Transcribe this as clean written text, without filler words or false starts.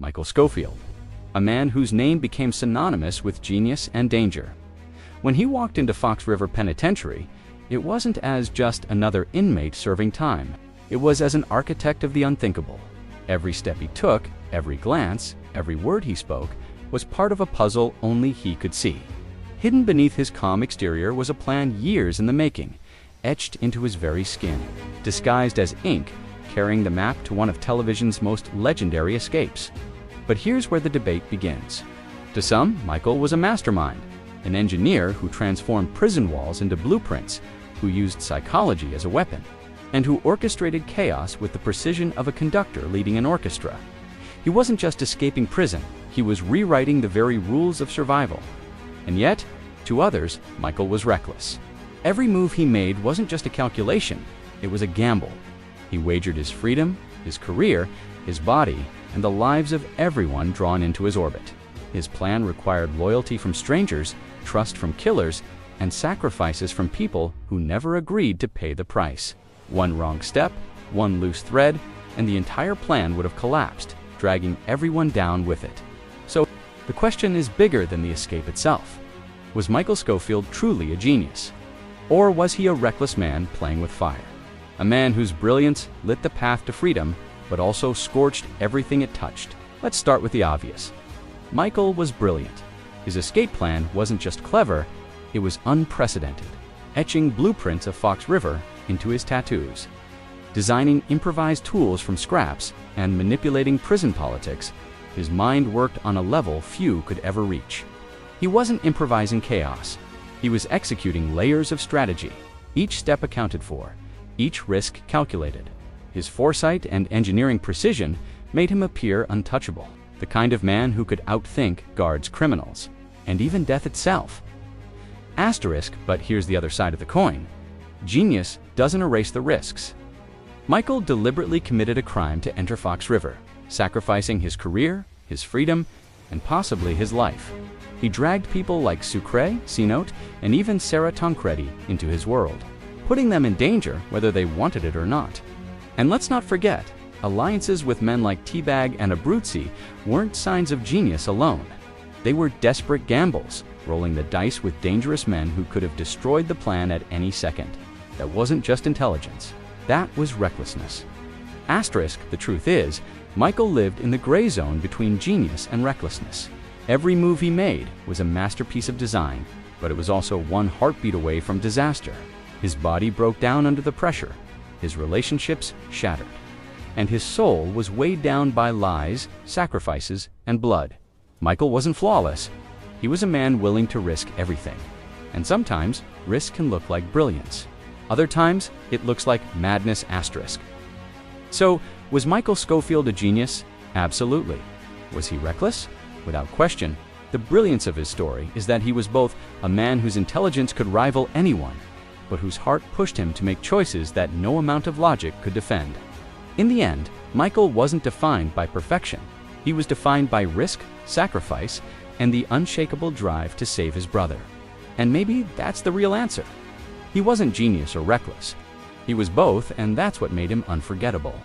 Michael Scofield, a man whose name became synonymous with genius and danger. When he walked into Fox River Penitentiary, it wasn't as just another inmate serving time. It was as an architect of the unthinkable. Every step he took, every glance, every word he spoke, was part of a puzzle only he could see. Hidden beneath his calm exterior was a plan years in the making, etched into his very skin, disguised as ink, carrying the map to one of television's most legendary escapes. But here's where the debate begins. To some, Michael was a mastermind, an engineer who transformed prison walls into blueprints, who used psychology as a weapon, and who orchestrated chaos with the precision of a conductor leading an orchestra. He wasn't just escaping prison, he was rewriting the very rules of survival. And yet, to others, Michael was reckless. Every move he made wasn't just a calculation, it was a gamble. He wagered his freedom, his career, his body, and the lives of everyone drawn into his orbit. His plan required loyalty from strangers, trust from killers, and sacrifices from people who never agreed to pay the price. One wrong step, one loose thread, and the entire plan would have collapsed, dragging everyone down with it. So, the question is bigger than the escape itself. Was Michael Scofield truly a genius? Or was he a reckless man playing with fire? A man whose brilliance lit the path to freedom, but also scorched everything it touched. Let's start with the obvious. Michael was brilliant. His escape plan wasn't just clever, it was unprecedented, etching blueprints of Fox River into his tattoos. Designing improvised tools from scraps and manipulating prison politics, his mind worked on a level few could ever reach. He wasn't improvising chaos. He was executing layers of strategy, each step accounted for, each risk calculated. His foresight and engineering precision made him appear untouchable, the kind of man who could outthink guards, criminals, and even death itself. Asterisk, but here's the other side of the coin. Genius doesn't erase the risks. Michael deliberately committed a crime to enter Fox River, sacrificing his career, his freedom, and possibly his life. He dragged people like Sucre, C-Note, and even Sarah Tancredi into his world, putting them in danger whether they wanted it or not. And let's not forget, alliances with men like Teabag and Abruzzi weren't signs of genius alone. They were desperate gambles, rolling the dice with dangerous men who could have destroyed the plan at any second. That wasn't just intelligence, that was recklessness. Asterisk, the truth is, Michael lived in the gray zone between genius and recklessness. Every move he made was a masterpiece of design, but it was also one heartbeat away from disaster. His body broke down under the pressure, his relationships shattered, and his soul was weighed down by lies, sacrifices, and blood. Michael wasn't flawless. He was a man willing to risk everything. And sometimes, risk can look like brilliance. Other times, it looks like madness asterisk. So, was Michael Scofield a genius? Absolutely. Was he reckless? Without question. The brilliance of his story is that he was both a man whose intelligence could rival anyone, but whose heart pushed him to make choices that no amount of logic could defend. In the end, Michael wasn't defined by perfection. He was defined by risk, sacrifice, and the unshakable drive to save his brother. And maybe that's the real answer. He wasn't genius or reckless. He was both, and that's what made him unforgettable.